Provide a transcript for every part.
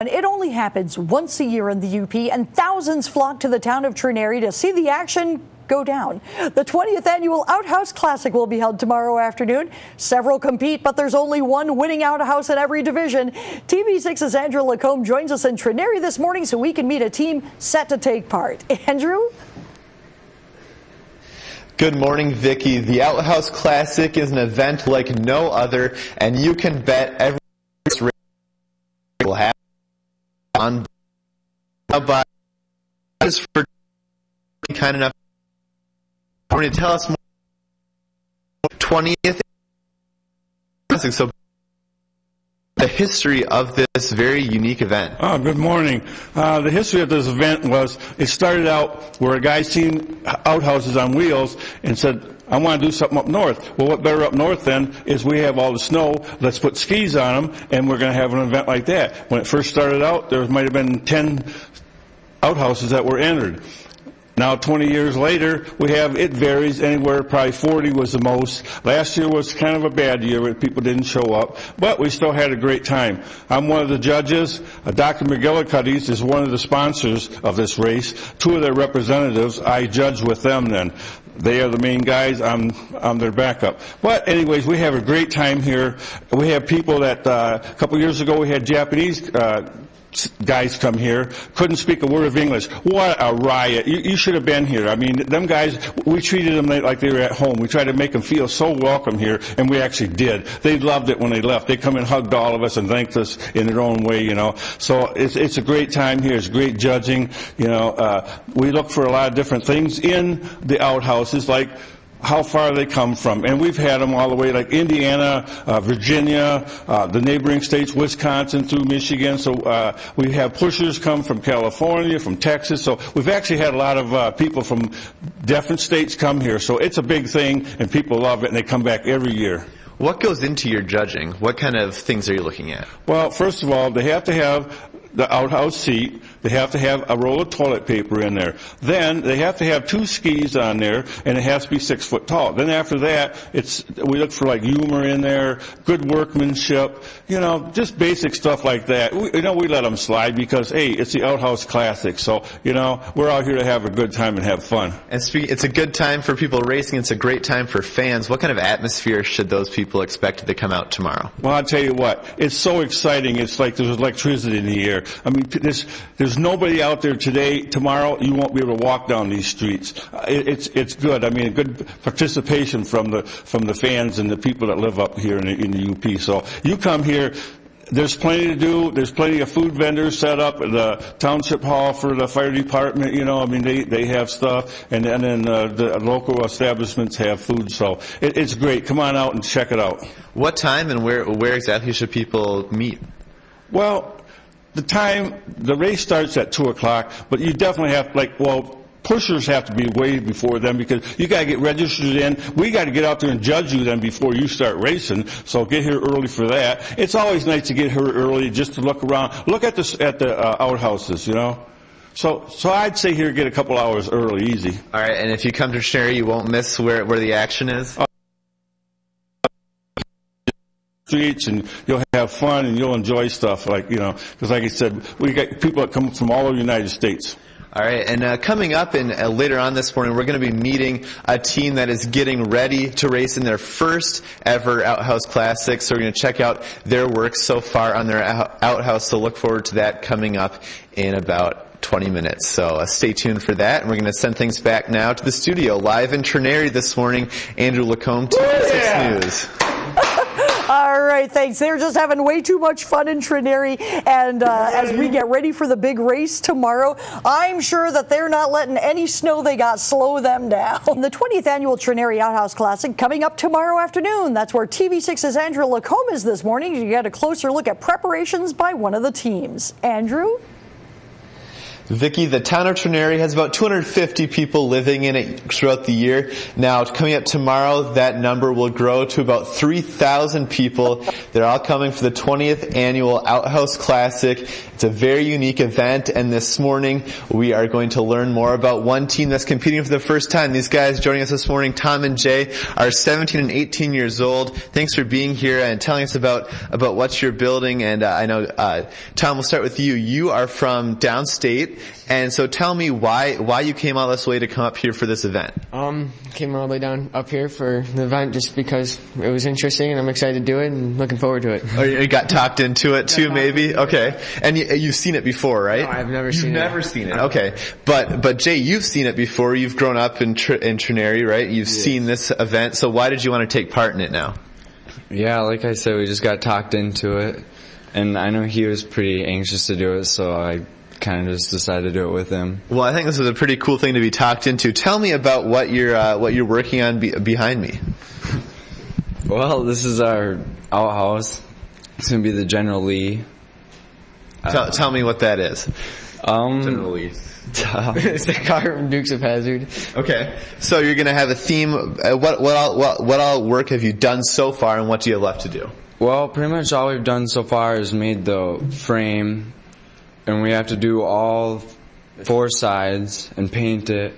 one. It only happens once a year in the UP, and thousands flock to the town of Trenary to see the action go down. The 20th annual Outhouse Classic will be held tomorrow afternoon. Several compete, but there's only one winning outhouse in every division. TV6's Andrew LaCombe joins us in Trenary this morning so we can meet a team set to take part. Andrew? Good morning, Vicki. The Outhouse Classic is an event like no other, and you can bet every race will have on by for kind enough to tell us more. 20th Classic. So the history of this very unique event. Good morning. The history of this event was, it started out where a guy seen outhouses on wheels and said, I want to do something up north. Well, what better up north then is we have all the snow. Let's put skis on them, and we're going to have an event like that. When it first started out, there might have been 10 outhouses that were entered. Now, 20 years later, it varies anywhere, probably 40 was the most. Last year was kind of a bad year where people didn't show up, but we still had a great time. I'm one of the judges. Dr. McGillicuddy's is one of the sponsors of this race. Two of their representatives, I judge with them then. They are the main guys. I'm their backup. But anyways, we have a great time here. We have people that, a couple years ago, we had Japanese guys come here, couldn't speak a word of English. What a riot. You should have been here. I mean, them guys, we treated them like they were at home. We tried to make them feel so welcome here, and we actually did. They loved it when they left. They come and hugged all of us and thanked us in their own way, you know. So it's a great time here. It's great judging. You know, we look for a lot of different things in the outhouses, like how far they come from. And we've had them all the way like Indiana, Virginia, the neighboring states, Wisconsin through Michigan. So we have pushers come from California, from Texas. So we've actually had a lot of people from different states come here. So it's a big thing, and people love it, and they come back every year. What goes into your judging? What kind of things are you looking at? Well, first of all, they have to have the outhouse seat. They have to have a roll of toilet paper in there. Then they have to have 2 skis on there, and it has to be 6 foot tall. Then after that, we look for like humor in there, good workmanship, you know, just basic stuff like that. We let them slide because, hey, it's the Outhouse Classic. So, you know, we're out here to have a good time and have fun. And it's a good time for people racing. It's a great time for fans. What kind of atmosphere should those people expect to come out tomorrow? Well, I'll tell you what, it's so exciting. It's like there's electricity in the air. I mean, there's nobody out there tomorrow, you won't be able to walk down these streets. It's good. I mean, good participation from the fans and the people that live up here in the UP. So you come here, there's plenty to do. There's plenty of food vendors set up at the township hall for the fire department. You know, I mean, they have stuff, and then the local establishments have food. So it's great. Come on out and check it out. What time and where exactly should people meet? Well, the race starts at 2 o'clock, but you definitely have, pushers have to be way before them because you got to get registered in. We got to get out there and judge you then before you start racing, so get here early for that. It's always nice to get here early just to look around. Look at the outhouses, you know. So I'd say here get a couple hours early, easy. All right, and if you come to Trenary, you won't miss where the action is? Streets, and you'll have fun and you'll enjoy stuff, because like I said, we got people that come from all over the United States. All right, and coming up later on this morning, we're going to be meeting a team that is getting ready to race in their first ever Outhouse Classic. So we're going to check out their work so far on their outhouse. So look forward to that coming up in about 20 minutes. So stay tuned for that. And we're going to send things back now to the studio. Live in Trenary this morning, Andrew LaCombe, TV6 News. All right, thanks. They're just having way too much fun in Trenary, and as we get ready for the big race tomorrow, I'm sure that they're not letting any snow they got slow them down. The 20th annual Trenary Outhouse Classic coming up tomorrow afternoon. That's where TV6's Andrew LaCombe is this morning to get a closer look at preparations by one of the teams. Andrew? Vicki, the town of Trenary has about 250 people living in it throughout the year. Now, coming up tomorrow, that number will grow to about 3,000 people. They're all coming for the 20th annual Outhouse Classic. It's a very unique event, and this morning we are going to learn more about one team that's competing for the first time. These guys joining us this morning, Tom and Jay, are 17 and 18 years old. Thanks for being here and telling us about what you're building. And I know, Tom, we'll start with you. You are from downstate, and so tell me why you came all this way to come up here for this event. Came all the way down up here for the event just because it was interesting, and I'm excited to do it and looking forward to it. Oh, you got talked into it too, maybe? Okay. And you've seen it before, right? No, I've never seen it. You've never seen it. Okay. But Jay, you've seen it before. You've grown up in Trenary, right? You've seen this event. So why did you want to take part in it now? Yeah, like I said, we just got talked into it, and I know he was pretty anxious to do it, so I kind of just decided to do it with him. Well, I think this is a pretty cool thing to be talked into. Tell me about what you're working on behind me. Well, this is our outhouse. It's going to be the General Lee. Tell me what that is. General Lee. It's the car from Dukes of Hazzard. Okay, so you're going to have a theme. What all work have you done so far, and what do you have left to do? Well, pretty much all we've done so far is made the frame, and we have to do all 4 sides and paint it.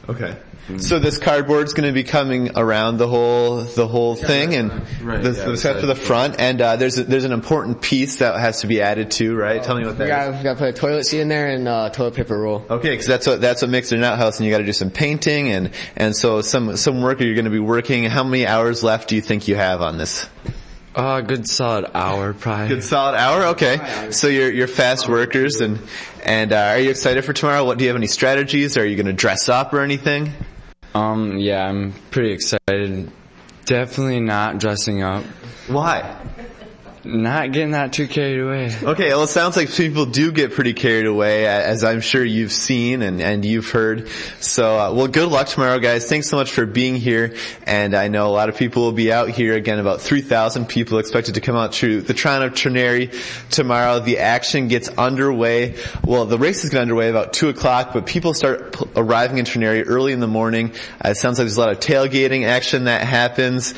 Okay. So this cardboard's going to be coming around the whole thing, and except for the front. And there's an important piece that has to be added to, right? Tell me what that is. We got to put a toilet seat in there and toilet paper roll. Okay, because that's what makes it an outhouse, and you got to do some painting and so some work you're going to be working. How many hours left do you think you have on this? A good solid hour, probably. Good solid hour. Okay, so you're fast workers, and are you excited for tomorrow? What do you have any strategies? Are you going to dress up or anything? Yeah, I'm pretty excited. Definitely not dressing up. Why? Not getting that too carried away. Okay, well, it sounds like people do get pretty carried away, as I'm sure you've seen and you've heard. So, well, good luck tomorrow, guys. Thanks so much for being here. And I know a lot of people will be out here. Again, about 3,000 people expected to come out to the town of Trenary tomorrow. The action gets underway. Well, the races get underway about 2 o'clock, but people start arriving in Trenary early in the morning. It sounds like there's a lot of tailgating action that happens.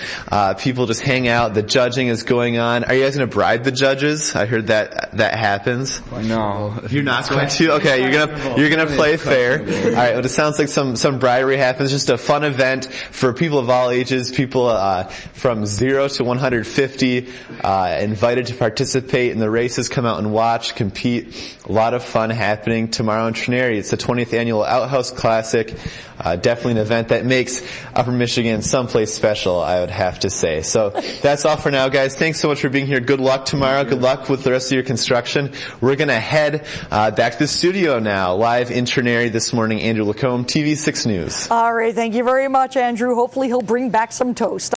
People just hang out. The judging is going on. Are you guys going to bribe the judges? I heard that happens. No. You're not going to? Okay, you're gonna play fair. All right, but it sounds like some bribery happens. Just a fun event for people of all ages, people from 0 to 150 invited to participate in the races. Come out and watch, compete. A lot of fun happening tomorrow in Trenary. It's the 20th annual Outhouse Classic. Definitely an event that makes Upper Michigan someplace special, I would have to say. So that's all for now, guys. Thanks so much for being here. Good luck tomorrow. Good luck with the rest of your construction. We're going to head back to the studio now. Live in Trenary this morning, Andrew LaCombe, TV6 News. All right. Thank you very much, Andrew. Hopefully he'll bring back some toast.